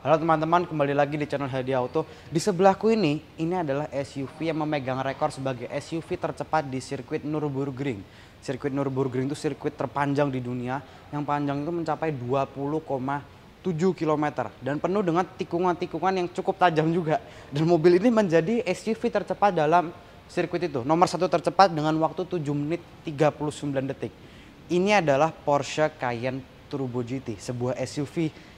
Halo teman-teman, kembali lagi di channel Hadi Auto. Di sebelahku ini adalah SUV yang memegang rekor sebagai SUV tercepat di sirkuit Nürburgring. Sirkuit Nürburgring itu sirkuit terpanjang di dunia, yang panjang itu mencapai 20,7 km dan penuh dengan tikungan-tikungan yang cukup tajam juga. Dan mobil ini menjadi SUV tercepat dalam sirkuit itu. Nomor satu tercepat dengan waktu 7 menit 39 detik. Ini adalah Porsche Cayenne Turbo GT, sebuah SUV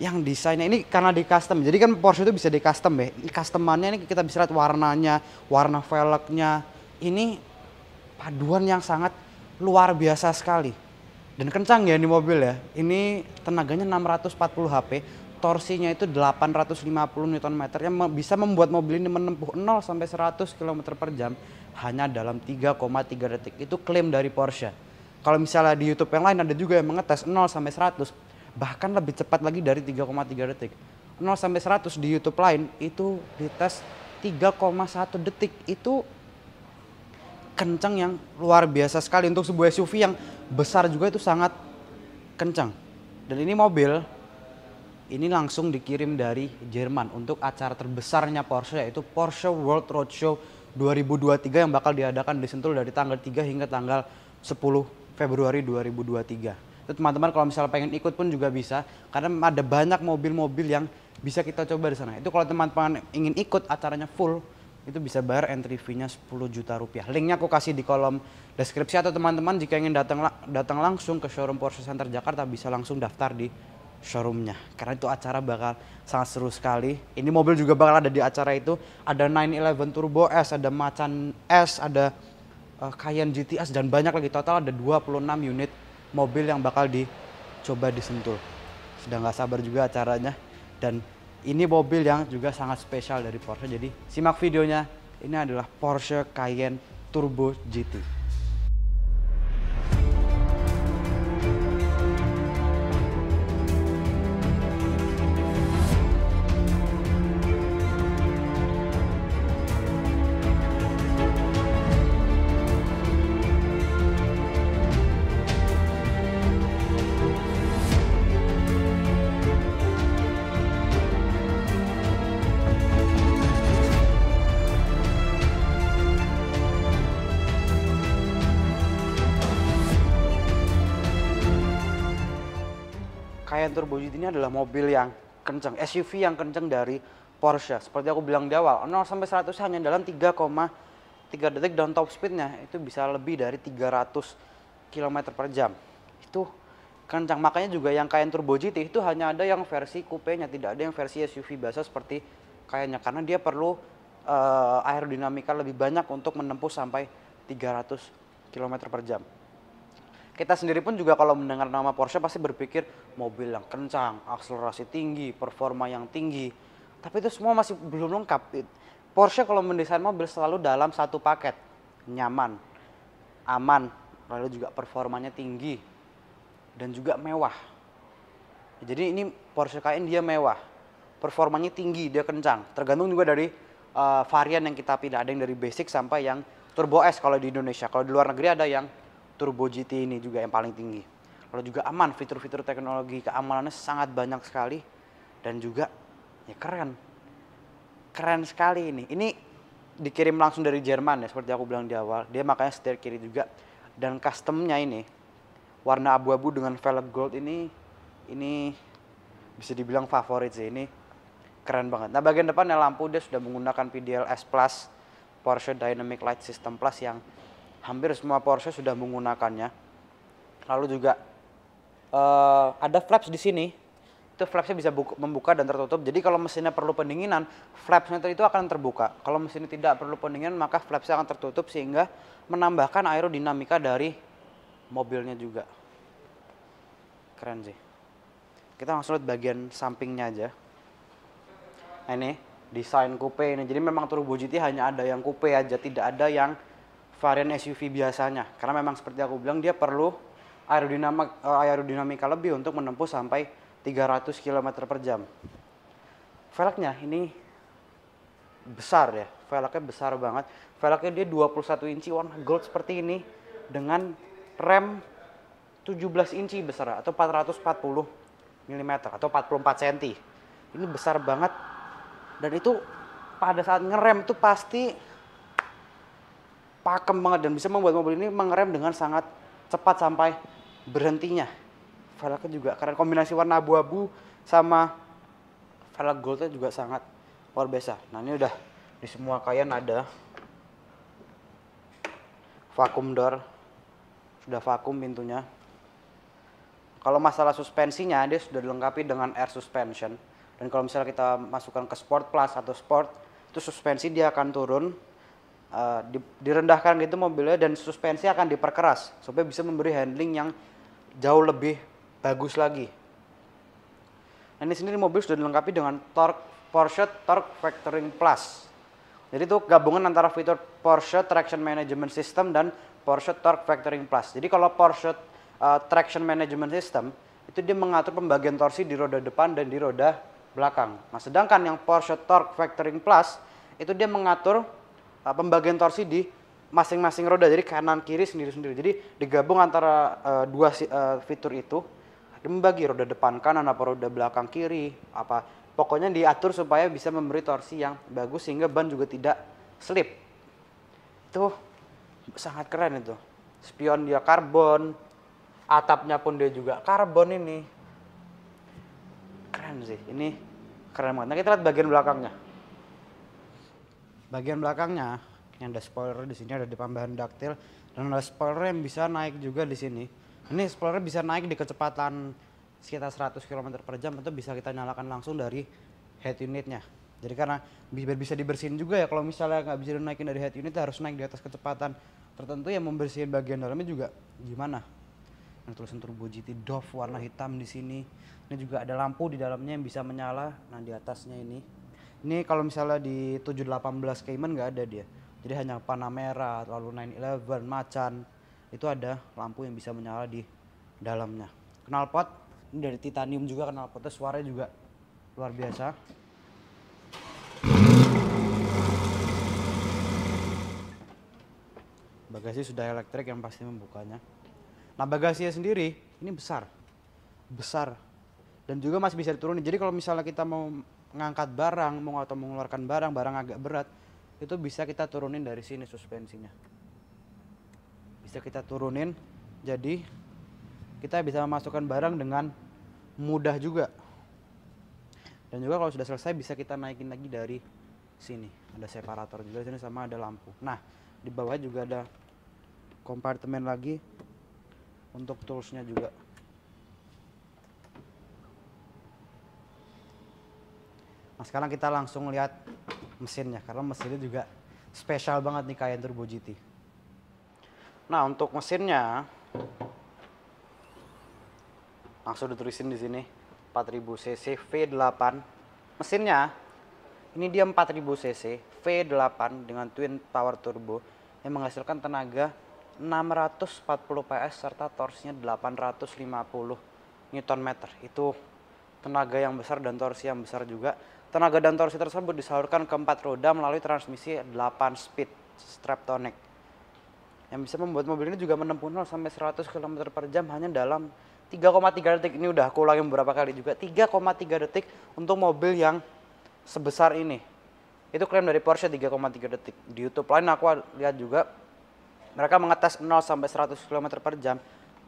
yang desainnya ini karena di custom. Jadi kan Porsche itu bisa di custom ya. Customannya ini kita bisa lihat warnanya, warna velgnya. Ini paduan yang sangat luar biasa sekali. Dan kencang ya ini mobil ya. Ini tenaganya 640 HP, torsinya itu 850 Nm yang bisa membuat mobil ini menempuh 0 sampai 100 km per jam hanya dalam 3,3 detik. Itu klaim dari Porsche. Kalau misalnya di YouTube yang lain ada juga yang mengetes 0 sampai 100 bahkan lebih cepat lagi dari 3,3 detik. 0 sampai 100 di YouTube lain itu dites 3,1 detik. Itu kencang yang luar biasa sekali untuk sebuah SUV yang besar juga, itu sangat kencang. Dan ini mobil ini langsung dikirim dari Jerman untuk acara terbesarnya Porsche, yaitu Porsche World Roadshow 2023 yang bakal diadakan di Sentul dari tanggal 3 hingga tanggal 10 Februari 2023. Teman-teman kalau misalnya pengen ikut pun juga bisa, karena ada banyak mobil-mobil yang bisa kita coba di sana. Itu kalau teman-teman ingin ikut acaranya full, itu bisa bayar entry fee-nya 10 juta rupiah. Linknya aku kasih di kolom deskripsi, atau teman-teman jika ingin datang langsung ke showroom Porsche Center Jakarta bisa langsung daftar di showroomnya, karena itu acara bakal sangat seru sekali. Ini mobil juga bakal ada di acara itu. Ada 911 Turbo S, ada Macan S, ada Cayenne GTS, dan banyak lagi. Total ada 26 unit mobil yang bakal dicoba di Sentul. Sudah nggak sabar juga acaranya. Dan ini mobil yang juga sangat spesial dari Porsche. Jadi simak videonya. Ini adalah Porsche Cayenne Turbo GT. Cayenne Turbo GT ini adalah mobil yang kencang, SUV yang kencang dari Porsche. Seperti aku bilang di awal, 0 sampai 100 hanya dalam 3,3 detik, dan top speednya itu bisa lebih dari 300 km per jam. Itu kencang. Makanya juga yang Cayenne Turbo GT itu hanya ada yang versi coupe-nya, tidak ada yang versi SUV biasa seperti Cayenne, karena dia perlu aerodinamika lebih banyak untuk menempuh sampai 300 km per jam. Kita sendiri pun juga kalau mendengar nama Porsche pasti berpikir mobil yang kencang, akselerasi tinggi, performa yang tinggi. Tapi itu semua masih belum lengkap. Porsche kalau mendesain mobil selalu dalam satu paket. Nyaman, aman, lalu juga performanya tinggi, dan juga mewah. Jadi ini Porsche Cayenne dia mewah, performanya tinggi, dia kencang. Tergantung juga dari varian yang kita pilih. Ada yang dari basic sampai yang Turbo S kalau di Indonesia. Kalau di luar negeri ada yang Turbo GT ini juga yang paling tinggi. Lalu juga aman, fitur-fitur teknologi keamanannya sangat banyak sekali, dan juga ya keren. Keren sekali ini. Ini dikirim langsung dari Jerman ya, seperti aku bilang di awal. Dia makanya setir kiri juga, dan customnya ini warna abu-abu dengan velg gold ini bisa dibilang favorit sih. Ini keren banget. Nah, bagian depannya lampu dia sudah menggunakan PDLS Plus, Porsche Dynamic Light System Plus, yang hampir semua Porsche sudah menggunakannya. Lalu juga ada flaps di sini. Itu flapsnya bisa membuka dan tertutup. Jadi kalau mesinnya perlu pendinginan, flapsnya itu akan terbuka. Kalau mesinnya tidak perlu pendinginan, maka flapsnya akan tertutup sehingga menambahkan aerodinamika dari mobilnya juga. Keren sih. Kita langsung lihat bagian sampingnya aja. Nah, ini desain coupe ini. Jadi memang Turbo GT hanya ada yang coupe aja, tidak ada yang varian SUV biasanya, karena memang seperti aku bilang dia perlu aerodinamika lebih untuk menempuh sampai 300 km per jam. Velgnya ini besar ya, velgnya besar banget. Velgnya dia 21 inci warna gold seperti ini, dengan rem 17 inci besar atau 440 mm atau 44 cm. Ini besar banget. Dan itu pada saat ngerem itu pasti pakem banget dan bisa membuat mobil ini mengerem dengan sangat cepat sampai berhentinya. Velgnya juga karena kombinasi warna abu-abu sama velg goldnya juga sangat luar biasa. Nah ini udah di semua Cayenne ada vacuum door, sudah vakum pintunya. Kalau masalah suspensinya dia sudah dilengkapi dengan air suspension. Dan kalau misalnya kita masukkan ke Sport Plus atau Sport, itu suspensi dia akan turun, direndahkan gitu mobilnya dan suspensi akan diperkeras supaya bisa memberi handling yang jauh lebih bagus lagi. Nah, ini sendiri mobil sudah dilengkapi dengan Porsche Torque Vectoring Plus. Jadi itu gabungan antara fitur Porsche Traction Management System dan Porsche Torque Vectoring Plus. Jadi kalau Porsche Traction Management System itu dia mengatur pembagian torsi di roda depan dan di roda belakang. Nah, sedangkan yang Porsche Torque Vectoring Plus itu dia mengatur pembagian torsi di masing-masing roda, jadi kanan kiri sendiri-sendiri. Jadi digabung antara dua fitur itu, dia membagi roda depan kanan apa roda belakang kiri, apa pokoknya diatur supaya bisa memberi torsi yang bagus sehingga ban juga tidak slip. Itu sangat keren itu. Spion dia karbon, atapnya pun dia juga karbon ini. Keren sih, ini keren banget. Nah kita lihat bagian belakangnya. Bagian belakangnya yang ada spoiler di sini, ada di pembahan daktil dan ada spoiler yang bisa naik juga di sini. Ini spoiler bisa naik di kecepatan sekitar 100 km per jam atau bisa kita nyalakan langsung dari head unitnya. Jadi karena biar bisa dibersihin juga ya, kalau misalnya nggak bisa dinaikin dari head unit harus naik di atas kecepatan tertentu yang membersihin bagian dalamnya juga gimana. Nah, tulisan Turbo GT Dove warna hitam di sini. Ini juga ada lampu di dalamnya yang bisa menyala. Nah di atasnya ini kalau misalnya di 718 Cayman nggak ada dia. Jadi hanya Panamera, lalu 911, Macan. Itu ada lampu yang bisa menyala di dalamnya. Knalpot, ini dari titanium juga knalpotnya, suaranya juga luar biasa. Bagasi sudah elektrik yang pasti membukanya. Nah bagasinya sendiri ini besar. Dan juga masih bisa diturunin. Jadi kalau misalnya kita mau ngangkat barang, atau mengeluarkan barang agak berat, itu bisa kita turunin dari sini suspensinya. Bisa kita turunin, jadi kita bisa memasukkan barang dengan mudah juga. Dan juga kalau sudah selesai bisa kita naikin lagi dari sini. Ada separator juga di sini sama ada lampu. Nah, di bawah juga ada kompartemen lagi untuk toolsnya juga. Nah sekarang kita langsung lihat mesinnya karena mesinnya juga spesial banget nih Cayenne Turbo GT. Nah untuk mesinnya langsung ditulisin di sini 4000 cc V8. Mesinnya ini dia 4000 cc V8 dengan twin power turbo yang menghasilkan tenaga 640 PS serta torsinya 850 Nm. Itu tenaga yang besar dan torsi yang besar juga. Tenaga dan torsi tersebut disalurkan ke 4 roda melalui transmisi 8 speed Straptonic yang bisa membuat mobil ini juga menempuh 0 sampai 100 km per jam hanya dalam 3,3 detik. Ini udah aku ulangi beberapa kali juga, 3,3 detik untuk mobil yang sebesar ini. Itu klaim dari Porsche 3,3 detik. Di YouTube lain aku lihat juga mereka mengetes 0 sampai 100 km per jam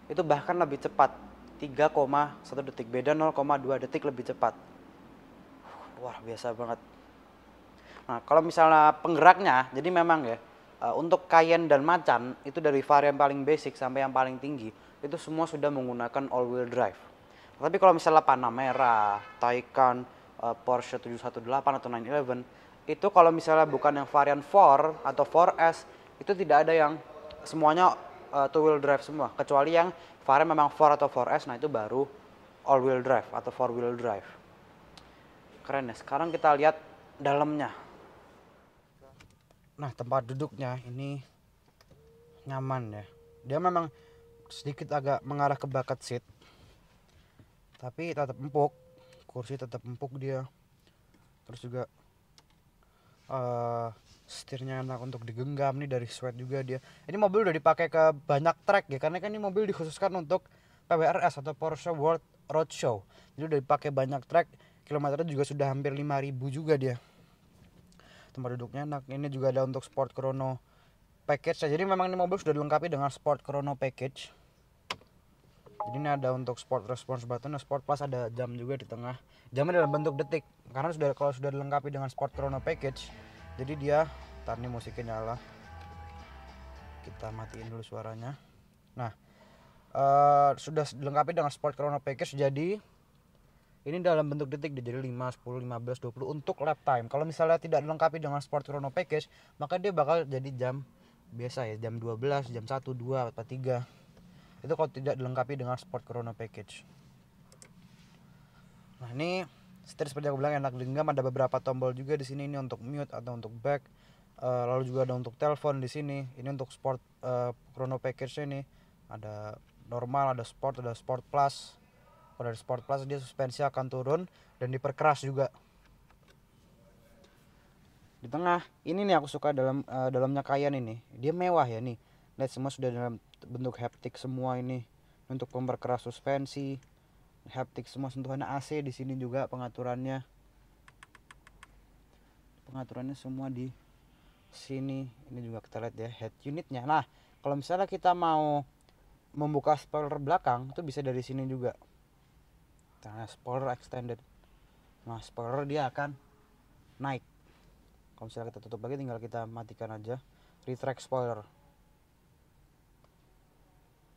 itu bahkan lebih cepat, 3,1 detik, beda 0,2 detik lebih cepat. Wah biasa banget. Nah kalau misalnya penggeraknya, jadi memang ya untuk Cayenne dan Macan itu dari varian paling basic sampai yang paling tinggi itu semua sudah menggunakan all wheel drive. Tapi kalau misalnya Panamera, Taycan, Porsche 718 atau 911 itu kalau misalnya bukan yang varian 4 atau 4S itu tidak ada yang semuanya two wheel drive semua, kecuali yang varian memang 4 atau 4S, nah itu baru all wheel drive atau 4 wheel drive. Keren ya. Sekarang kita lihat dalamnya. Nah tempat duduknya ini nyaman ya. Dia memang sedikit agak mengarah ke bucket seat, tapi tetap empuk. Kursi tetap empuk dia. Terus juga setirnya enak untuk digenggam nih, dari Sweat juga dia. Ini mobil udah dipakai ke banyak track ya, karena kan ini mobil dikhususkan untuk PWRS atau Porsche World Roadshow. Jadi udah dipakai banyak track Kilometernya juga sudah hampir 5.000 juga dia. Tempat duduknya enak. Ini juga ada untuk Sport Chrono Package. Jadi memang ini mobil sudah dilengkapi dengan Sport Chrono Package. Jadi ini ada untuk Sport Response button, Sport Plus, ada jam juga di tengah. Jamnya dalam bentuk detik. Karena kalau sudah dilengkapi dengan Sport Chrono Package, jadi dia, ntar nih musiknya nyala. Kita matiin dulu suaranya. Nah, sudah dilengkapi dengan Sport Chrono Package, jadi ini dalam bentuk detik, jadi 5, 10, 15, 20 untuk lap time. Kalau misalnya tidak dilengkapi dengan Sport Chrono Package, maka dia bakal jadi jam biasa ya, jam 12, jam 1, 2, atau 3. Itu kalau tidak dilengkapi dengan Sport Chrono Package. Nah, ini setir seperti aku bilang enak digenggam, ada beberapa tombol juga di sini, ini untuk mute atau untuk back. Lalu juga ada untuk telepon di sini. Ini untuk Sport Chrono Package ini ada normal, ada Sport Plus. Kalau dari Sport Plus dia suspensi akan turun dan diperkeras juga. Di tengah ini nih aku suka dalamnya Cayenne ini. Dia mewah ya nih. Lihat semua sudah dalam bentuk haptik semua ini. Untuk memperkeras suspensi, haptik semua, sentuhan AC di sini juga pengaturannya. Pengaturannya semua di sini. Ini juga kita lihat ya head unitnya. Nah, kalau misalnya kita mau membuka spoiler belakang itu bisa dari sini juga. Nah, spoiler extended. Nah, spoiler dia akan naik. Kalau misalnya kita tutup lagi, tinggal kita matikan aja retract spoiler.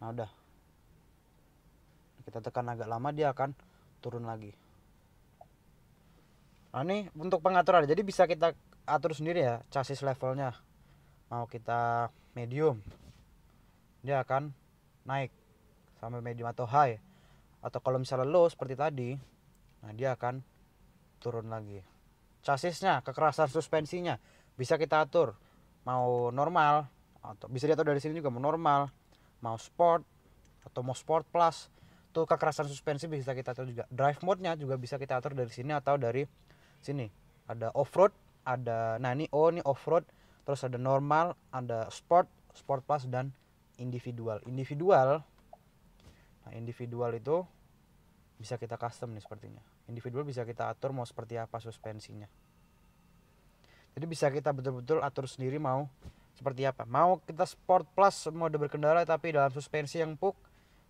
Nah, udah, kita tekan agak lama dia akan turun lagi. Nah, ini untuk pengaturan, jadi bisa kita atur sendiri ya chassis levelnya. Mau kita medium, dia akan naik sampai medium atau high. Atau kalau misalnya low seperti tadi, nah dia akan turun lagi. Chassisnya, kekerasan suspensinya bisa kita atur. Mau normal, atau bisa diatur dari sini juga, mau normal, mau sport, atau mau sport plus. Tuh kekerasan suspensi bisa kita atur juga. Drive mode-nya juga bisa kita atur dari sini atau dari sini. Ada off-road, ada, nah ini off-road, terus ada normal, ada sport, sport plus, dan individual. Nah, individual itu bisa kita custom nih sepertinya. Individual bisa kita atur mau seperti apa suspensinya. Jadi bisa kita betul-betul atur sendiri mau seperti apa. Mau kita sport plus mode berkendara tapi dalam suspensi yang empuk,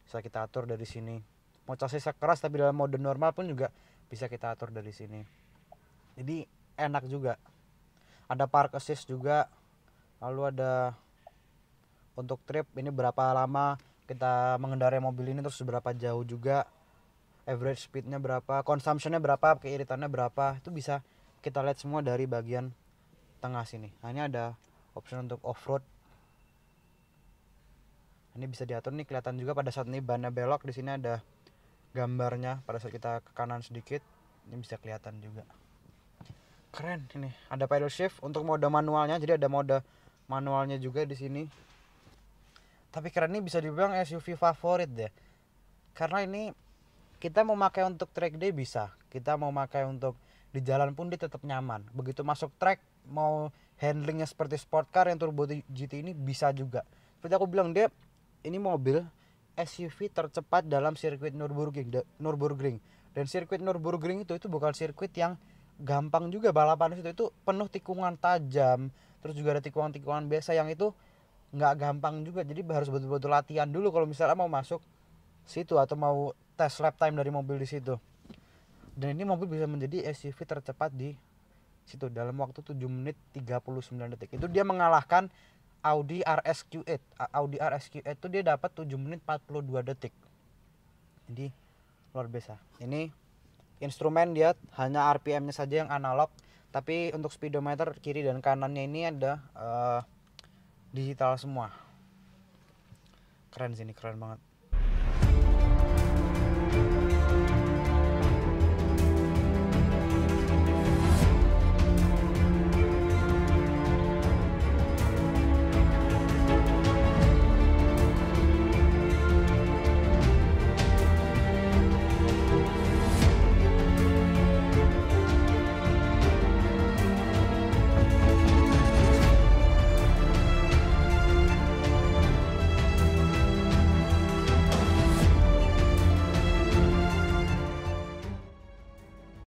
bisa kita atur dari sini. Mau chassis keras tapi dalam mode normal pun juga bisa kita atur dari sini. Jadi enak juga. Ada park assist juga. Lalu ada untuk trip, ini berapa lama kita mengendarai mobil ini, terus berapa jauh juga, average speednya berapa, consumptionnya berapa, keiritannya berapa, itu bisa kita lihat semua dari bagian tengah sini. Nah, ini ada option untuk off-road. Ini bisa diatur nih, kelihatan juga pada saat ini bannya belok, di sini ada gambarnya. Pada saat kita ke kanan sedikit, ini bisa kelihatan juga. Keren ini. Ada pedal shift untuk mode manualnya, jadi ada mode manualnya juga di sini. Tapi keren, ini bisa dibilang SUV favorit deh. Karena ini kita mau pakai untuk track day bisa, kita mau pakai untuk di jalan pun dia tetap nyaman. Begitu masuk track, mau handlingnya seperti sport car yang turbo GT ini bisa juga. Seperti aku bilang, dia ini mobil SUV tercepat dalam sirkuit Nürburgring. Dan sirkuit Nürburgring itu bukan sirkuit yang gampang juga balapan itu penuh tikungan tajam, terus juga ada tikungan-tikungan biasa yang itu nggak gampang juga. Jadi harus betul-betul latihan dulu kalau misalnya mau masuk situ atau mau tes lap time dari mobil di situ. Dan ini mobil bisa menjadi SUV tercepat di situ dalam waktu 7 menit 39 detik. Itu dia mengalahkan Audi RS-Q8. Audi RS-Q8 itu dia dapat 7 menit 42 detik. Jadi luar biasa. Ini instrumen dia hanya RPM-nya saja yang analog, tapi untuk speedometer kiri dan kanannya ini ada digital semua. Keren sih, ini keren banget.